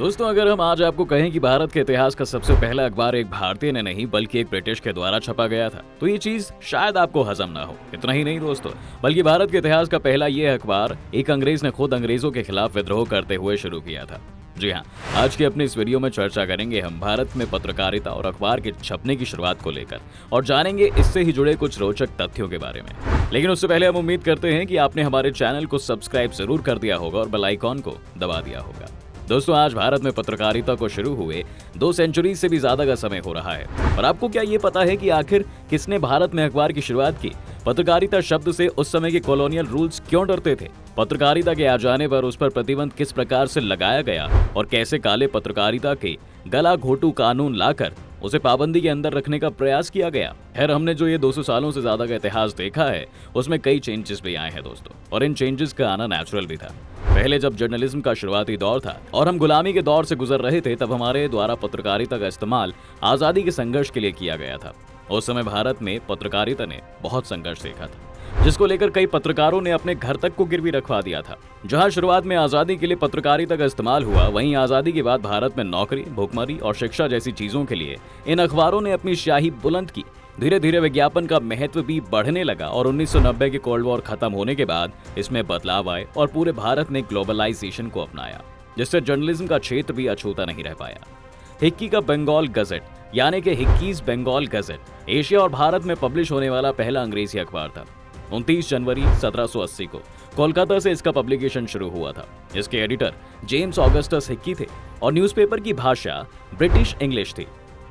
दोस्तों, अगर हम आज आपको कहें कि भारत के इतिहास का सबसे पहला अखबार एक भारतीय ने नहीं बल्कि एक ब्रिटिश के द्वारा छपा गया था, तो ये चीज शायद आपको हजम ना हो। इतना ही नहीं दोस्तों, बल्कि भारत के इतिहास का पहला ये अखबार एक अंग्रेज ने खुद अंग्रेजों के खिलाफ विद्रोह करते हुए शुरू किया था। जी हाँ, आज के अपने इस वीडियो में चर्चा करेंगे हम भारत में पत्रकारिता और अखबार के छपने की शुरुआत को लेकर, और जानेंगे इससे ही जुड़े कुछ रोचक तथ्यों के बारे में। लेकिन उससे पहले हम उम्मीद करते हैं कि आपने हमारे चैनल को सब्सक्राइब जरूर कर दिया होगा और बेल आइकॉन को दबा दिया होगा। दोस्तों, आज भारत में पत्रकारिता को शुरू हुए 2 सेंचुरी से भी ज्यादा का समय हो रहा है। और आपको क्या ये पता है कि आखिर किसने भारत में अखबार की शुरुआत की? पत्रकारिता शब्द से उस समय के कॉलोनियल रूल्स क्यों डरते थे? पत्रकारिता के आ जाने पर उस पर प्रतिबंध किस प्रकार से लगाया गया और कैसे काले पत्रकारिता के गला घोटू कानून लाकर उसे पाबंदी के अंदर रखने का प्रयास किया गया। खैर, हमने जो ये 200 सालों से ज्यादा का इतिहास देखा है उसमें कई चेंजेस भी आए हैं दोस्तों, और इन चेंजेस का आना नेचुरल भी था। पहले जब जर्नलिज्म का शुरुआती दौर था और हम गुलामी के दौर से गुजर रहे थे, तब हमारे द्वारा पत्रकारिता का इस्तेमाल आजादी के संघर्ष के लिए किया गया था। उस समय भारत में पत्रकारिता ने बहुत संघर्ष देखा था, जिसको लेकर कई पत्रकारों ने अपने घर तक को गिरवी रखवा दिया था। जहां शुरुआत में आजादी के लिए पत्रकारिता का इस्तेमाल हुआ, वहीं आजादी के बाद भारत में नौकरी, भुखमरी और शिक्षा जैसी चीजों के लिए इन अखबारों ने अपनी स्याही बुलंद की। धीरे धीरे विज्ञापन का महत्व भी बढ़ने लगा और 1990 के कोल्ड वॉर खत्म होने के बाद इसमें बदलाव आए और पूरे भारत ने ग्लोबलाइजेशन को अपनाया, जिससे जर्नलिज्म का क्षेत्र भी अछूता नहीं रह पाया। हिक्की का बंगाल गजट यानी कि हिक्कीज बंगाल गजट एशिया और भारत में पब्लिश होने वाला पहला अंग्रेजी अखबार था। 29 जनवरी 1780 को कोलकाता से इसका पब्लिकेशन शुरू हुआ था। इसके एडिटर जेम्स ऑगस्टस हिक्की थे और न्यूज़पेपर की भाषा ब्रिटिश इंग्लिश थी।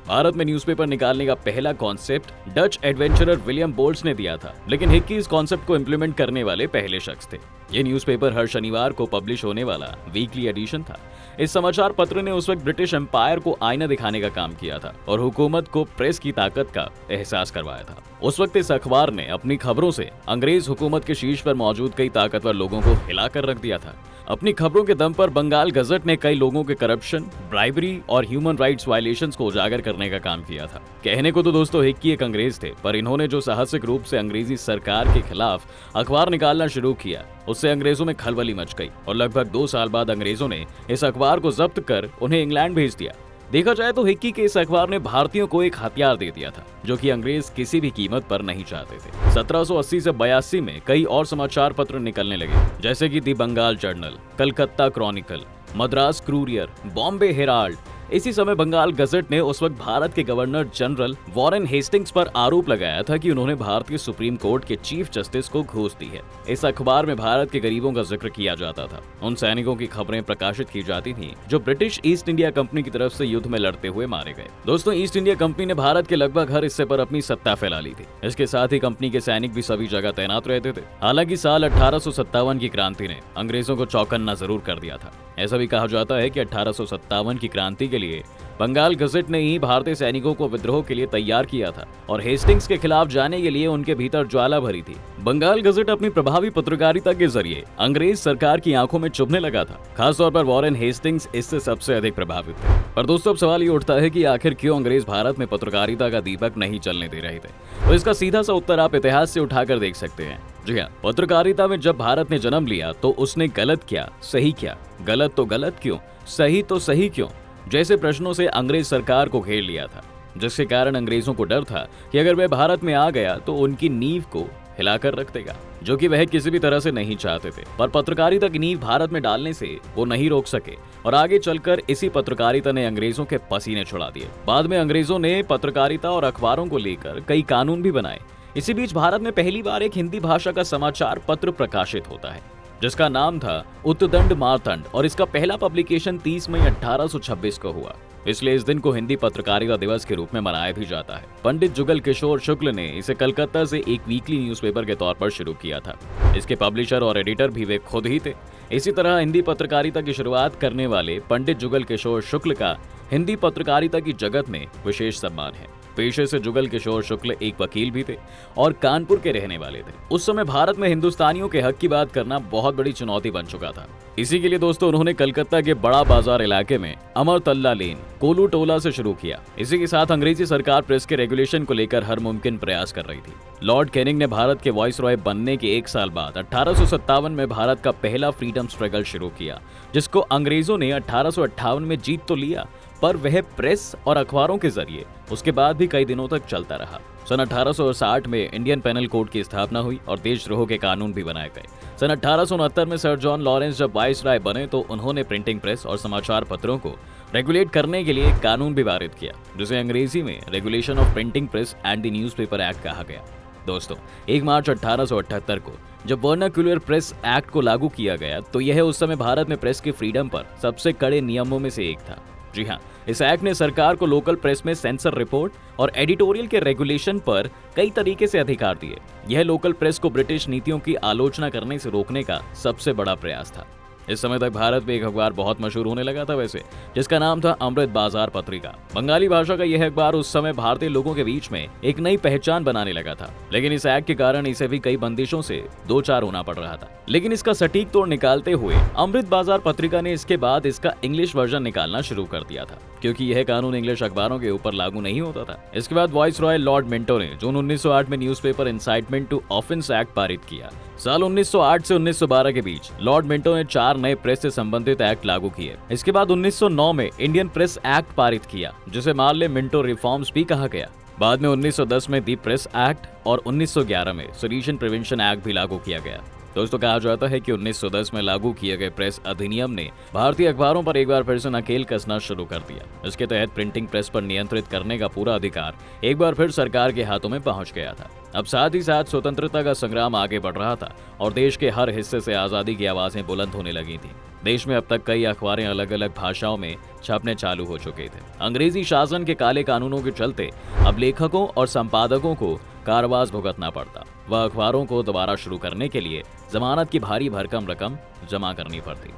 भारत में न्यूज़पेपर निकालने का पहला concept Dutch adventurer William Bolts ने दिया था, लेकिन हिक्की इस कॉन्सेप्ट को इंप्लीमेंट करने वाले पहले शख्स थे। ये न्यूज़पेपर हर शनिवार को पब्लिश होने वाला वीकली एडिशन था। इस समाचार पत्र ने उस वक्त ब्रिटिश एम्पायर को आईना दिखाने का काम किया था और हुकूमत को प्रेस की ताकत का एहसास करवाया था। उस वक्त इस अखबार ने अपनी खबरों से अंग्रेज हुकूमत के शीर्ष पर मौजूद कई ताकतवर लोगों को हिलाकर रख दिया था। अपनी खबरों के दम पर बंगाल गजट ने कई लोगों के करप्शन, ब्राइबरी और ह्यूमन राइट्स वायलेशंस को उजागर करने का काम किया था। कहने को तो दोस्तों हिक्की एक अंग्रेज थे, पर इन्होंने जो साहसिक रूप से अंग्रेजी सरकार के खिलाफ अखबार निकालना शुरू किया, उससे अंग्रेजों में खलबली मच गई और लगभग 2 साल बाद अंग्रेजों ने इस अखबार को जब्त कर उन्हें इंग्लैंड भेज दिया। देखा जाए तो हिक्की के इस अखबार ने भारतीयों को एक हथियार दे दिया था, जो कि अंग्रेज किसी भी कीमत पर नहीं चाहते थे। 1780 से 82 में कई और समाचार पत्र निकलने लगे, जैसे कि the Bengal Journal, Calcutta Chronicle, Madras Courier, Bombay Herald. इसी समय बंगाल गजट ने उस वक्त भारत के गवर्नर जनरल वॉरेन हेस्टिंग्स पर आरोप लगाया था कि उन्होंने भारतीय सुप्रीम कोर्ट के चीफ जस्टिस को घूस दी है। इस अखबार में भारत के गरीबों का जिक्र किया जाता था। उन सैनिकों की खबरें प्रकाशित की जाती थीं जो ब्रिटिश ईस्ट इंडिया कंपनी की तरफ से युद्ध में लड़ते हुए मारे गए। दोस्तों, ईस्ट इंडिया कंपनी ने भारत के लगभग हर हिस्से पर अपनी सत्ता फैला ली थी। इसके साथ ही कंपनी के सैनिक भी सभी जगह तैनात रहते थे। हालांकि साल 1857 की क्रांति ने अंग्रेजों को चौकन्ना जरूर कर दिया था। ऐसा भी कहा जाता है कि 1857 की क्रांति के लिए बंगाल गजट ने ही भारतीय सैनिकों को विद्रोह के लिए तैयार किया था और हेस्टिंग्स के खिलाफ जाने के लिए उनके भीतर ज्वाला भरी थी। बंगाल गजट अपनी प्रभावी पत्रकारिता के जरिए अंग्रेज सरकार की आंखों में चुभने लगा था। खासतौर पर वॉरेन हेस्टिंग्स इससे सबसे अधिक प्रभावित थे। पर दोस्तों, अब सवाल ये उठता है कि आखिर क्यों अंग्रेज भारत में पत्रकारिता का दीपक नहीं चलने दे रहे थे? तो इसका सीधा सा उत्तर आप इतिहास से उठाकर देख सकते हैं। जी हाँ, पत्रकारिता में जब भारत ने जन्म लिया तो उसने गलत क्या, सही क्या, गलत तो गलत क्यों, सही तो सही क्यों जैसे प्रश्नों से अंग्रेज सरकार को घेर लिया था, जिसके कारण अंग्रेजों को डर था कि अगर वह भारत में आ गया तो उनकी नींव को हिलाकर रख देगा, जो कि वह किसी भी तरह से नहीं चाहते थे। पर पत्रकारिता की नींव भारत में डालने से वो नहीं रोक सके और आगे चलकर इसी पत्रकारिता ने अंग्रेजों के पसीने छुड़ा दिए। बाद में अंग्रेजों ने पत्रकारिता और अखबारों को लेकर कई कानून भी बनाए। इसी बीच भारत में पहली बार एक हिंदी भाषा का समाचार पत्र प्रकाशित होता है, जिसका नाम था उत्तदंड मारतंड, और इसका पहला पब्लिकेशन 30 मई 1826 को हुआ। इसलिए इस दिन को हिंदी पत्रकारिता दिवस के रूप में मनाया भी जाता है। पंडित जुगल किशोर शुक्ल ने इसे कलकत्ता से एक वीकली न्यूज़पेपर के तौर पर शुरू किया था। इसके पब्लिशर और एडिटर भी वे खुद ही थे। इसी तरह हिंदी पत्रकारिता की शुरुआत करने वाले पंडित जुगल किशोर शुक्ल का हिंदी पत्रकारिता की जगत में विशेष सम्मान है। पेशे से जुगल किशोर शुक्ल एक वकील भी थे और कानपुर के रहने वाले थे। उस समय भारत में हिंदुस्तानियों के हक की बात करना बहुत बड़ी चुनौती बन चुका था। इसी के लिए दोस्तों उन्होंने कलकत्ता के बड़ा बाजार इलाके में अमरतल्ला लेन कोलू टोला से शुरू किया। इसी के साथ अंग्रेजी सरकार प्रेस के रेगुलेशन को लेकर हर मुमकिन प्रयास कर रही थी। लॉर्ड कैनिंग ने भारत के वॉइस रॉय बनने के 1 साल बाद 1857 में भारत का पहला फ्रीडम स्ट्रगल शुरू किया, जिसको अंग्रेजों ने 1858 में जीत तो लिया, पर वह प्रेस और अखबारों के जरिए उसके बाद भी कई दिनों तक चलता रहा। सन 1860 में इंडियन पेनल कोड की स्थापना हुई और देशद्रोह के कानून भी बनाए गए। सन 1869 में सर जॉन लॉरेंस जब वाइसराय बने तो उन्होंने प्रिंटिंग प्रेस और समाचार पत्रों को रेगुलेट करने के लिए एक कानून भी पारित किया, जिसे अंग्रेजी में regulation of printing press and the newspaper act कहा गया। दोस्तों 1 मार्च 1878 को जब वर्नाक्युलर प्रेस एक्ट को लागू किया गया तो यह उस समय भारत में प्रेस की फ्रीडम पर सबसे कड़े नियमों में से एक था। जी हाँ, इस एक्ट ने सरकार को लोकल प्रेस में सेंसर रिपोर्ट और एडिटोरियल के रेगुलेशन पर कई तरीके से अधिकार दिए। यह लोकल प्रेस को ब्रिटिश नीतियों की आलोचना करने से रोकने का सबसे बड़ा प्रयास था। इस समय तक भारत में एक अखबार बहुत मशहूर होने लगा था वैसे, जिसका नाम था अमृत बाजार पत्रिका। बंगाली भाषा का यह अखबार उस समय भारतीय लोगों के बीच में एक नई पहचान बनाने लगा था, लेकिन इस एक्ट के कारण इसे भी कई बंदिशों से दो चार होना पड़ रहा था। लेकिन इसका सटीक तोड़ निकालते हुए अमृत बाजार पत्रिका ने इसके बाद इसका इंग्लिश वर्जन निकालना शुरू कर दिया था, क्योंकि यह कानून इंग्लिश अखबारों के ऊपर लागू नहीं होता था। इसके बाद वॉइस रॉय लॉर्ड मिंटो ने जून 1908 में newspaper incitement to offence act पारित किया। साल 1908 से 1912 के बीच लॉर्ड मिंटो ने 4 नए प्रेस से संबंधित एक्ट लागू किए। इसके बाद 1909 में इंडियन प्रेस एक्ट पारित किया, जिसे मार्ले मिंटो रिफॉर्म्स भी कहा गया। बाद में 1910 में दी प्रेस एक्ट और 1911 में सेडिशन प्रिवेंशन एक्ट भी लागू किया गया। दोस्तों कहा जाता है कि 1910 में लागू किए गए प्रेस अधिनियम ने भारतीय अखबारों पर एक बार फिर से नकेल कसना शुरू कर दिया। इसके तहत प्रिंटिंग प्रेस पर नियंत्रित करने का पूरा अधिकार एक बार फिर सरकार के हाथों में पहुंच गया था। अब साथ ही साथ स्वतंत्रता का संग्राम आगे बढ़ रहा था और देश के हर हिस्से से आजादी की आवाजें बुलंद होने लगी थी। देश में अब तक कई अखबारें अलग अलग भाषाओं में छपने चालू हो चुके थे। अंग्रेजी शासन के काले कानूनों के चलते अब लेखकों और संपादकों को कारवास भुगतना पड़ता। वह अखबारों को दोबारा शुरू करने के लिए जमानत की भारी भरकम रकम जमा करनी पड़ती।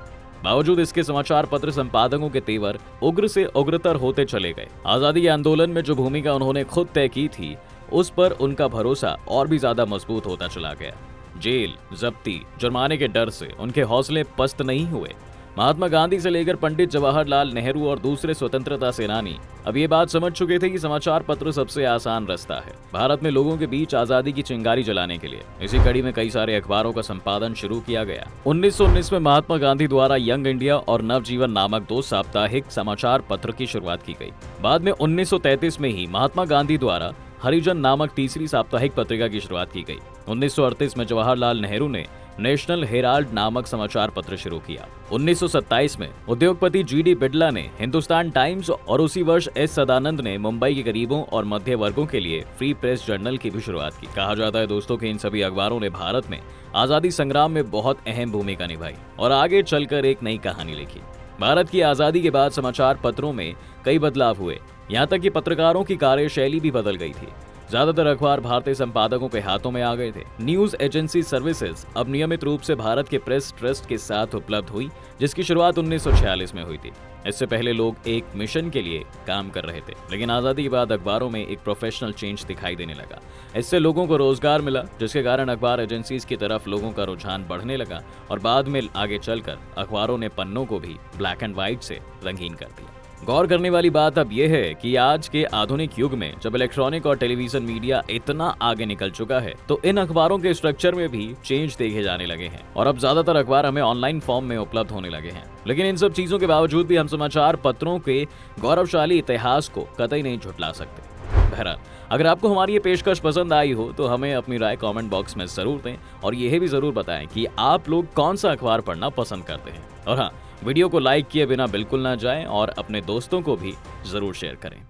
बावजूद इसके समाचार पत्र संपादकों के तेवर उग्र से उग्रतर होते चले गए। आजादी के आंदोलन में जो भूमिका उन्होंने खुद तय की थी, उस पर उनका भरोसा और भी ज्यादा मजबूत होता चला गया। जेल, जब्ती, जुर्माने के डर से उनके हौसले पस्त नहीं हुए। महात्मा गांधी से लेकर पंडित जवाहरलाल नेहरू और दूसरे स्वतंत्रता सेनानी अब ये बात समझ चुके थे कि समाचार पत्र सबसे आसान रास्ता है भारत में लोगों के बीच आजादी की चिंगारी जलाने के लिए। इसी कड़ी में कई सारे अखबारों का संपादन शुरू किया गया। 1919 में महात्मा गांधी द्वारा यंग इंडिया और नवजीवन नामक 2 साप्ताहिक समाचार पत्र की शुरुआत की गई। बाद में 1933 में ही महात्मा गांधी द्वारा हरिजन नामक तीसरी साप्ताहिक पत्रिका की शुरुआत की गई। 1938 में जवाहरलाल नेहरू ने नेशनल हेराल्ड नामक समाचार पत्र शुरू किया। 1927 में उद्योगपति जीडी बिड़ला ने हिंदुस्तान टाइम्स और उसी वर्ष एस सदानंद ने मुंबई के गरीबों और मध्य वर्गों के लिए फ्री प्रेस जर्नल की भी शुरुआत की। कहा जाता है दोस्तों कि इन सभी अखबारों ने भारत में आजादी संग्राम में बहुत अहम भूमिका निभाई और आगे चलकर एक नई कहानी लिखी। भारत की आजादी के बाद समाचार पत्रों में कई बदलाव हुए, यहाँ तक कि पत्रकारों की कार्यशैली भी बदल गई थी। ज्यादातर अखबार भारतीय संपादकों के हाथों में आ गए थे। न्यूज एजेंसी सर्विसेज अब नियमित रूप से भारत के प्रेस ट्रस्ट के साथ उपलब्ध हुई, जिसकी शुरुआत 1946 में हुई थी। इससे पहले लोग एक मिशन के लिए काम कर रहे थे, लेकिन आजादी के बाद अखबारों में एक प्रोफेशनल चेंज दिखाई देने लगा। इससे लोगों को रोजगार मिला, जिसके कारण अखबार एजेंसीज की तरफ लोगों का रुझान बढ़ने लगा और बाद में आगे चलकर अखबारों ने पन्नों को भी ब्लैक एंड व्हाइट से रंगीन कर दिया। गौर करने वाली बात अब यह है कि आज के आधुनिक युग में जब इलेक्ट्रॉनिक और टेलीविजन मीडिया इतना आगे निकल चुका है, तो इन अखबारों के स्ट्रक्चर में भी चेंज देखे जाने लगे हैं और अब ज्यादातर अखबार हमें ऑनलाइन फॉर्म में उपलब्ध होने लगे हैं। लेकिन इन सब चीजों के बावजूद भी हम समाचार पत्रों के गौरवशाली इतिहास को कतई नहीं झुठला सकते। बहरहाल, अगर आपको हमारी ये पेशकश पसंद आई हो तो हमें अपनी राय कमेंट बॉक्स में जरूर दें और यह भी जरूर बताएं कि आप लोग कौन सा अखबार पढ़ना पसंद करते हैं। और हाँ, वीडियो को लाइक किए बिना बिल्कुल ना जाएं और अपने दोस्तों को भी जरूर शेयर करें।